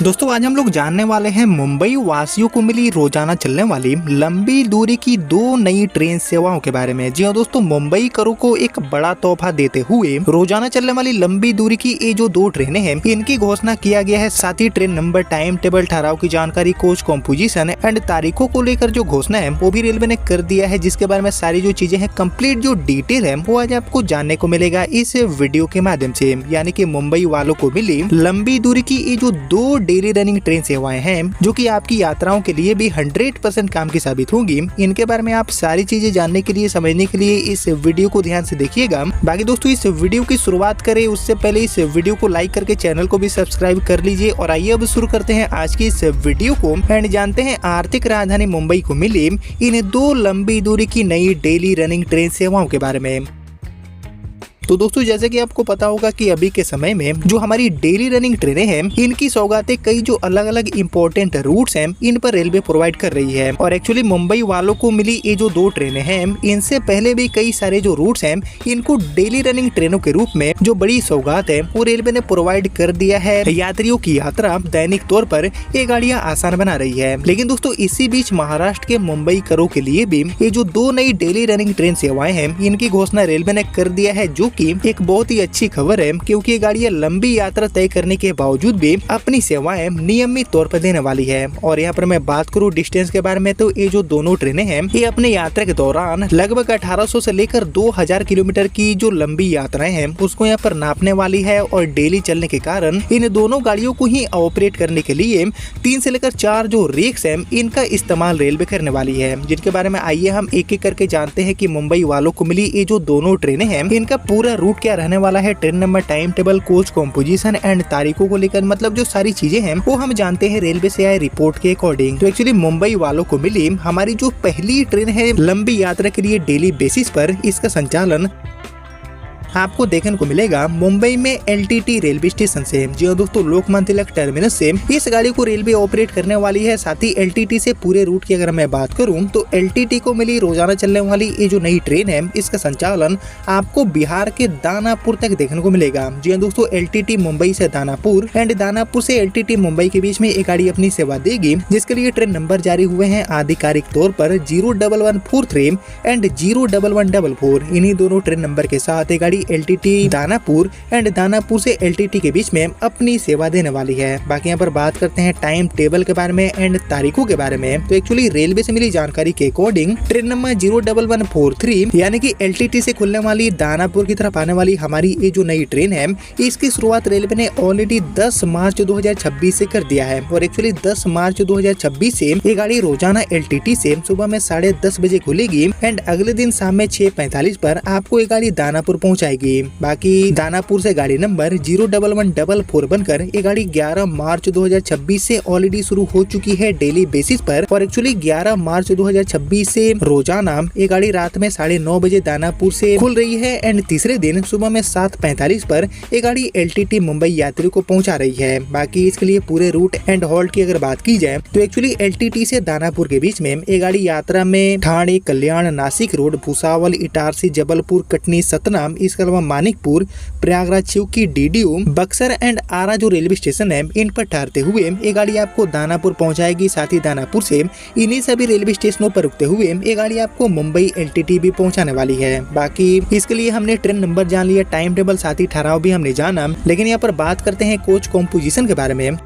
दोस्तों आज हम लोग जानने वाले हैं मुंबई वासियों को मिली रोजाना चलने वाली लंबी दूरी की दो नई ट्रेन सेवाओं के बारे में। जी हाँ दोस्तों, मुंबई करों को एक बड़ा तोहफा देते हुए रोजाना चलने वाली लंबी दूरी की ये जो दो ट्रेनें हैं इनकी घोषणा किया गया है। साथ ही ट्रेन नंबर, टाइम टेबल, ठहराव की जानकारी, कोच कॉम्पोजिशन एंड तारीखों को लेकर जो घोषणा है वो भी रेलवे ने कर दिया है, जिसके बारे में सारी जो चीजें हैं कंप्लीट जो डिटेल है वो आज आपको जानने को मिलेगा इस वीडियो के माध्यम से। यानी कि मुंबई वालों को मिली लंबी दूरी की ये जो दो डेली रनिंग ट्रेन सेवाएं हैं जो कि आपकी यात्राओं के लिए भी 100% काम की साबित होंगी। इनके बारे में आप सारी चीजें जानने के लिए, समझने के लिए इस वीडियो को ध्यान से देखिएगा। बाकी दोस्तों इस वीडियो की शुरुआत करें उससे पहले इस वीडियो को लाइक करके चैनल को भी सब्सक्राइब कर लीजिए। और आइए अब शुरू करते हैं आज की इस वीडियो को एंड जानते हैं आर्थिक राजधानी मुंबई को मिली इन दो लंबी दूरी की नई डेली रनिंग ट्रेन सेवाओं के बारे में। तो दोस्तों जैसे कि आपको पता होगा कि अभी के समय में जो हमारी डेली रनिंग ट्रेनें हैं इनकी सौगातें कई जो अलग अलग इंपॉर्टेंट रूट्स हैं इन पर रेलवे प्रोवाइड कर रही है। और एक्चुअली मुंबई वालों को मिली ये जो दो ट्रेनें हैं इनसे पहले भी कई सारे जो रूट्स हैं इनको डेली रनिंग ट्रेनों के रूप में जो बड़ी सौगात है वो रेलवे ने प्रोवाइड कर दिया है। यात्रियों की यात्रा दैनिक तौर पर ये गाड़ियां आसान बना रही है। लेकिन दोस्तों इसी बीच महाराष्ट्र के मुंबई करों के लिए भी ये जो दो नई डेली रनिंग ट्रेन सेवाएं हैं इनकी घोषणा रेलवे ने कर दिया है, जो कि एक बहुत ही अच्छी खबर है क्योंकि ये गाड़ियां लंबी यात्रा तय करने के बावजूद भी अपनी सेवाएं नियमित तौर पर देने वाली है। और यहाँ पर मैं बात करूँ डिस्टेंस के बारे में तो ये जो दोनों ट्रेनें हैं ये अपने यात्रा के दौरान लगभग 1800 से लेकर 2000 किलोमीटर की जो लंबी यात्राएं हैं उसको यहाँ पर नापने वाली है। और डेली चलने के कारण इन दोनों गाड़ियों को ही ऑपरेट करने के लिए 3 से लेकर 4 जो रेक्स है इनका इस्तेमाल रेलवे करने वाली है, जिनके बारे में आइए हम एक एक करके जानते हैं कि मुंबई वालों को मिली ये जो दोनों ट्रेनें हैं इनका पूरा रूट क्या रहने वाला है। Train number, time table, coach composition and तारीखों को लेकर मतलब जो सारी चीजें हैं वो हम जानते हैं रेलवे से आए रिपोर्ट के अकॉर्डिंग। तो एक्चुअली मुंबई वालों को मिली हमारी जो पहली ट्रेन है लंबी यात्रा के लिए डेली बेसिस पर, इसका संचालन आपको देखने को मिलेगा मुंबई में एलटीटी रेलवे स्टेशन से। जी हाँ दोस्तों, लोकमान्य तिलक टर्मिनस से इस गाड़ी को रेलवे ऑपरेट करने वाली है। साथ ही एलटीटी से पूरे रूट की अगर मैं बात करूं तो एलटीटी को मिली रोजाना चलने वाली ये जो नई ट्रेन है इसका संचालन आपको बिहार के दानापुर तक देखने को मिलेगा। जी हाँ दोस्तों, एलटीटी मुंबई से दानापुर एंड दानापुर से एलटीटी मुंबई के बीच में एक गाड़ी अपनी सेवा देगी, जिसके लिए ट्रेन नंबर जारी हुए हैं आधिकारिक तौर पर 01143 एंड 01144। इन्हीं दोनों ट्रेन नंबर के साथ एक गाड़ी एलटीटी दानापुर एंड दानापुर से एलटीटी के बीच में अपनी सेवा देने वाली है। बाकी यहाँ पर बात करते हैं टाइम टेबल के बारे में एंड तारीखों के बारे में। तो एक्चुअली रेलवे से मिली जानकारी के अकॉर्डिंग ट्रेन नंबर 01143 यानी कि एलटीटी से खुलने वाली दानापुर की तरफ आने वाली हमारी ये जो नई ट्रेन है इसकी शुरुआत रेलवे ने ऑलरेडी 10 मार्च 2026 से कर दिया है। और एक्चुअली 10 मार्च 2026 से ये गाड़ी रोजाना एलटीटी से सुबह में 10:30 बजे खुलेगी एंड अगले दिन शाम में 6:45 पर आपको ये गाड़ी दानापुर पहुँचाएगी। बाकी दानापुर से गाड़ी नंबर 01144 बनकर ये गाड़ी 11 मार्च 2026 से ऑलरेडी शुरू हो चुकी है डेली बेसिस पर। और एक्चुअली 11 मार्च 2026 से रोजाना ये गाड़ी रात में 9:30 बजे दानापुर से खुल रही है एंड तीसरे दिन सुबह में 7:45 पर ये गाड़ी एलटीटी मुंबई यात्रियों को पहुंचा रही है। बाकी इसके लिए पूरे रूट एंड हॉल्ट की अगर बात की जाए तो एक्चुअली एलटीटी से दानापुर के बीच में ये गाड़ी यात्रा में ठाणे, कल्याण, नासिक रोड, भुसावल, इटारसी, जबलपुर, कटनी, सतना, इसके अलावा मानिकपुर, प्रयागराज, चिवकी, डीडीयू, बक्सर एंड आरा जो रेलवे स्टेशन है इन पर ठहरते हुए ये गाड़ी आपको दानापुर पहुंचाएगी। साथ ही दानापुर से इन्हीं सभी रेलवे स्टेशनों पर रुकते हुए ये गाड़ी आपको मुंबई एलटीटी भी पहुंचाने वाली है। बाकी इसके लिए हमने ट्रेन नंबर जान लिया, टाइम टेबल, साथ ही ठहराव भी हमने जाना। लेकिन यहाँ पर बात करते हैं कोच कॉम्पोजिशन के बारे में।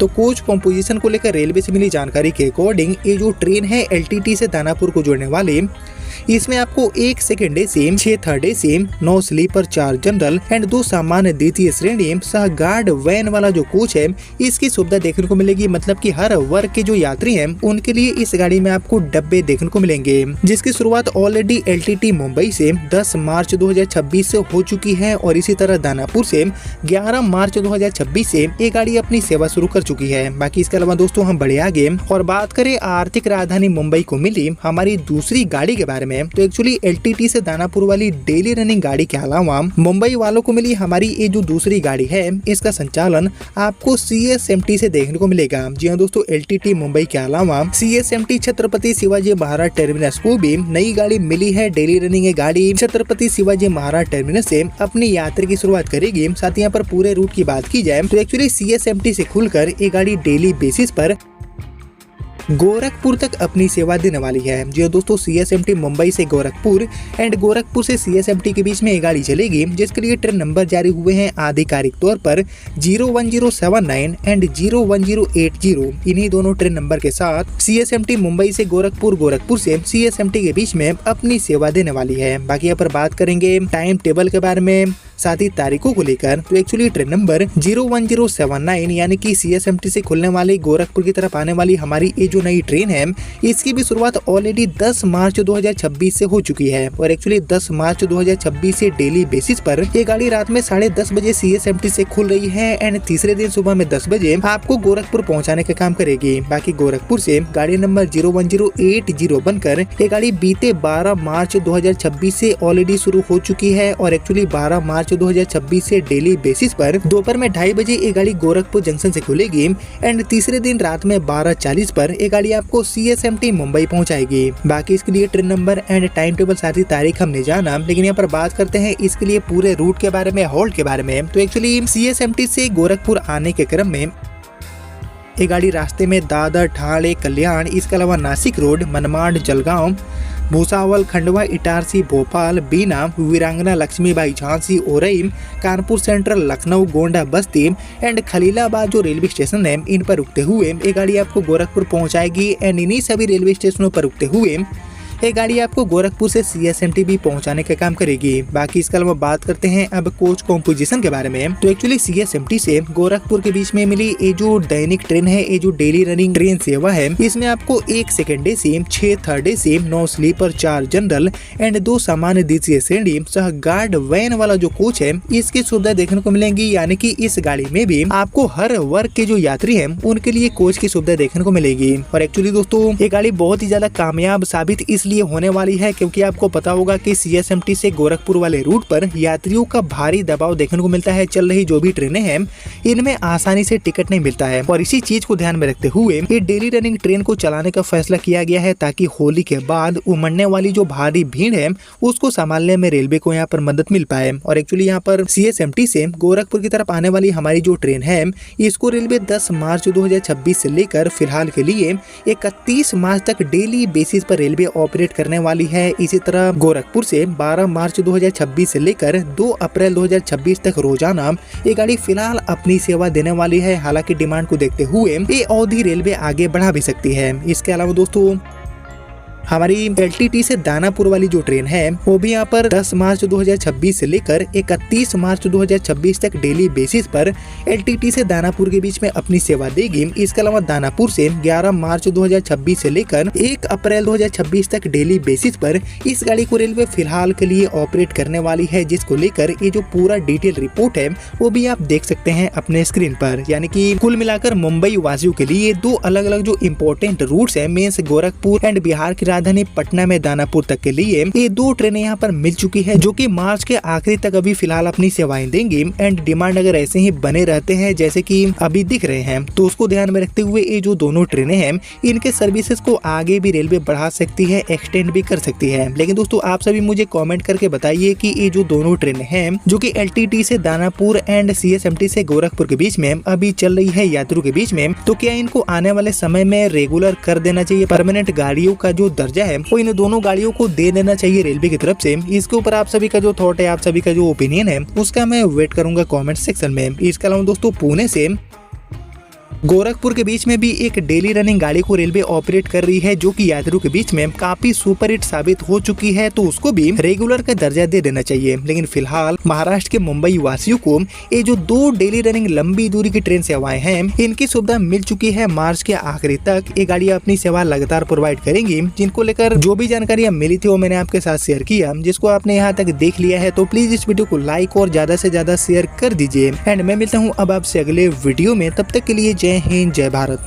तो कोच कॉम्पोजिशन को लेकर रेलवे से मिली जानकारी के अकॉर्डिंग ये जो ट्रेन है एलटीटी से दानापुर को जोड़ने वाली इसमें आपको 1 second AC, 6 third AC, 9 sleeper, 4 general and 2 सामान्य द्वितीय श्रेणी सह गार्ड वैन वाला जो कोच है इसकी सुविधा देखने को मिलेगी। मतलब कि हर वर्ग के जो यात्री हैं उनके लिए इस गाड़ी में आपको डब्बे देखने को मिलेंगे, जिसकी शुरुआत ऑलरेडी एलटीटी मुंबई से 10 मार्च 2026 से हो चुकी है। और इसी तरह दानापुर से 11 मार्च 2026 से ये गाड़ी अपनी सेवा शुरू कर चुकी है। बाकी इसके अलावा दोस्तों हम बढ़े आगे और बात करें आर्थिक राजधानी मुंबई को मिली हमारी दूसरी गाड़ी के बारे में, तो एक्चुअली एलटीटी से दानापुर वाली डेली रनिंग गाड़ी के अलावा मुंबई वालों को मिली हमारी ये जो दूसरी गाड़ी है, इसका संचालन आपको सीएसएमटी से देखने को मिलेगा। जी हाँ दोस्तों, एलटीटी मुंबई के अलावा सीएसएमटी छत्रपति शिवाजी महाराज टर्मिनस को भी नई गाड़ी मिली है। डेली रनिंग ये गाड़ी छत्रपति शिवाजी महाराज टर्मिनस से अपनी यात्रा की शुरुआत करेगी। साथ ही यहाँ पर पूरे रूट की बात की जाए तो एक्चुअली सीएसएमटी से खुलकर ये गाड़ी डेली बेसिस पर गोरखपुर तक अपनी सेवा देने वाली है। जी दोस्तों, सीएसएमटी मुंबई से गोरखपुर एंड गोरखपुर से सीएसएमटी के बीच में ये गाड़ी चलेगी, जिसके लिए ट्रेन नंबर जारी हुए हैं आधिकारिक तौर पर 01079 एंड 01080। इन्हीं दोनों ट्रेन नंबर के साथ सीएसएमटी मुंबई से गोरखपुर, गोरखपुर से सीएसएमटी के बीच में अपनी सेवा देने वाली है। बाकी यहाँ पर बात करेंगे टाइम टेबल के बारे में, साथ ही तारीखों को लेकर, तो एक्चुअली ट्रेन नंबर 01079 यानी कि सीएसएमटी से खुलने वाली गोरखपुर की तरफ आने वाली हमारी ये जो नई ट्रेन है, इसकी भी शुरुआत ऑलरेडी 10 मार्च 2026 से हो चुकी है। और एक्चुअली 10 मार्च 2026 से डेली बेसिस पर ये गाड़ी रात में 10:30 बजे सीएसएमटी से खुल रही है एंड तीसरे दिन सुबह में 10 बजे आपको गोरखपुर पहुंचाने का काम करेगी। बाकी गोरखपुर से गाड़ी नंबर 01080 बनकर ये गाड़ी बीते 12 मार्च 2026 से ऑलरेडी शुरू हो चुकी है। और एक्चुअली 12 मार्च 2026 से डेली बेसिस पर दोपहर में 2:30 बजे ये गाड़ी गोरखपुर जंक्शन से खुलेगी एंड तीसरे दिन रात में 12:40 पर ये गाड़ी आपको सीएसएमटी मुंबई पहुंचाएगी। बाकी इसके लिए train number and time table साथ ही तारीख हमने जाना, लेकिन यहाँ पर बात करते हैं इसके लिए पूरे रूट के बारे में, हॉल्ट के बारे में। तो एक्चुअली सीएसएमटी से गोरखपुर आने के क्रम में ये गाड़ी रास्ते में दादर, ठाणे, कल्याण, इसके अलावा नासिक रोड, मनमाड, जलगांव, भूसावल, खंडवा, इटारसी, भोपाल, बीना, वीरांगना, लक्ष्मीबाई, झांसी, ओरई, Kanpur central, Lucknow, Gonda, Basti and Khalilabad जो रेलवे स्टेशन है, इन पर रुकते हुए ये गाड़ी आपको गोरखपुर पहुंचाएगी। एंड इन्हीं सभी रेलवे स्टेशनों पर रुकते हुए ये गाड़ी आपको गोरखपुर से सीएसएमटी भी पहुंचाने का काम करेगी। बाकी इसके अलावा बात करते हैं अब कोच कॉम्पोजिशन के बारे में। तो एक्चुअली सीएसएमटी से गोरखपुर के बीच में मिली ये जो दैनिक ट्रेन है, ये जो डेली रनिंग ट्रेन सेवा है, इसमें आपको 1 second AC, 6 third AC, 9 sleeper, 4 general and 2 सामान्य द्वितीय श्रेणी सह गार्ड वैन वाला जो कोच है, इसकी सुविधा देखने को मिलेंगी। यानी कि इस गाड़ी में भी आपको हर वर्ग के जो यात्री हैं उनके लिए कोच की सुविधा देखने को मिलेगी। और एक्चुअली दोस्तों ये गाड़ी बहुत ही ज्यादा कामयाब साबित इसलिए होने वाली है क्योंकि आपको पता होगा कि सीएसएमटी से गोरखपुर वाले रूट पर यात्रियों का भारी दबाव देखने को मिलता है। चल रही जो भी ट्रेनें हैं इनमें आसानी से टिकट नहीं मिलता है और इसी चीज को ध्यान में रखते हुए ये डेली रनिंग ट्रेन को चलाने का फैसला किया गया है, ताकि होली के बाद उमड़ने वाली जो भारी भीड़ है उसको संभालने में रेलवे को यहाँ पर मदद मिल पाए। और एक्चुअली यहाँ पर सीएसएमटी से गोरखपुर की तरफ आने वाली हमारी जो ट्रेन है, इसको रेलवे 10 मार्च 2026 से लेकर फिलहाल के लिए 31 मार्च तक डेली बेसिस पर रेलवे ऑपरेट करने वाली है। इसी तरह गोरखपुर से 12 मार्च 2026 से लेकर 2 अप्रैल 2026 तक रोजाना ये गाड़ी फिलहाल अपनी सेवा देने वाली है। हालांकि डिमांड को देखते हुए ये अवधि रेलवे आगे बढ़ा भी सकती है। इसके अलावा दोस्तों हमारी एलटीटी से दानापुर वाली जो ट्रेन है वो भी यहाँ पर 10 मार्च 2026 से लेकर 31 मार्च 2026 तक डेली बेसिस पर एलटीटी से दानापुर के बीच में अपनी सेवा देगी। इसके अलावा दानापुर से 11 मार्च 2026 से लेकर 1 अप्रैल 2026 तक डेली बेसिस पर इस गाड़ी को रेलवे फिलहाल के लिए ऑपरेट करने वाली है, जिसको लेकर ये जो पूरा डिटेल रिपोर्ट है वो भी आप देख सकते हैं अपने स्क्रीन पर। यानी कि कुल मिलाकर मुंबई वासियों के लिए 2 अलग अलग जो इम्पोर्टेंट रूट्स है, मींस गोरखपुर एंड बिहार की राजधानी पटना में दानापुर तक के लिए ये 2 ट्रेनें यहाँ पर मिल चुकी है, जो कि मार्च के आखिरी तक अभी फिलहाल अपनी सेवाएं देंगी। एंड डिमांड अगर ऐसे ही बने रहते हैं जैसे कि अभी दिख रहे हैं, तो उसको ध्यान में रखते हुए ये जो दोनों ट्रेनें हैं इनके सर्विसेज को आगे भी रेलवे बढ़ा सकती है, एक्सटेंड भी कर सकती है। लेकिन दोस्तों आप सभी मुझे कॉमेंट करके बताइए कि ये जो दोनों ट्रेनें हैं जो कि एलटीटी से दानापुर एंड सीएसएमटी से गोरखपुर के बीच में अभी चल रही है यात्रियों के बीच में, तो क्या इनको आने वाले समय में रेगुलर कर देना चाहिए, परमानेंट गाड़ियों का जो दर्जा है वो इन दोनों गाड़ियों को दे देना चाहिए रेलवे की तरफ से। इसके ऊपर आप सभी का जो थॉट है, आप सभी का जो ओपिनियन है, उसका मैं वेट करूंगा कमेंट सेक्शन में। इसके अलावा दोस्तों पुणे से गोरखपुर के बीच में भी एक डेली रनिंग गाड़ी को रेलवे ऑपरेट कर रही है, जो कि यात्रियों के बीच में काफी सुपर हिट साबित हो चुकी है, तो उसको भी रेगुलर का दर्जा दे देना चाहिए। लेकिन फिलहाल महाराष्ट्र के मुंबई वासियों को ये जो 2 डेली रनिंग लंबी दूरी की ट्रेन सेवाएं हैं इनकी सुविधा मिल चुकी है। मार्च के आखिरी तक ये गाड़ियां अपनी सेवा लगातार प्रोवाइड करेंगी, जिनको लेकर जो भी जानकारियां मिली थी वो मैंने आपके साथ शेयर किया। जिसको आपने यहाँ तक देख लिया है तो प्लीज इस वीडियो को लाइक और ज्यादा से ज्यादा शेयर कर दीजिए। एंड मैं मिलता हूँ अब आपसे अगले वीडियो में, तब तक के लिए जय जय हिंद जय भारत।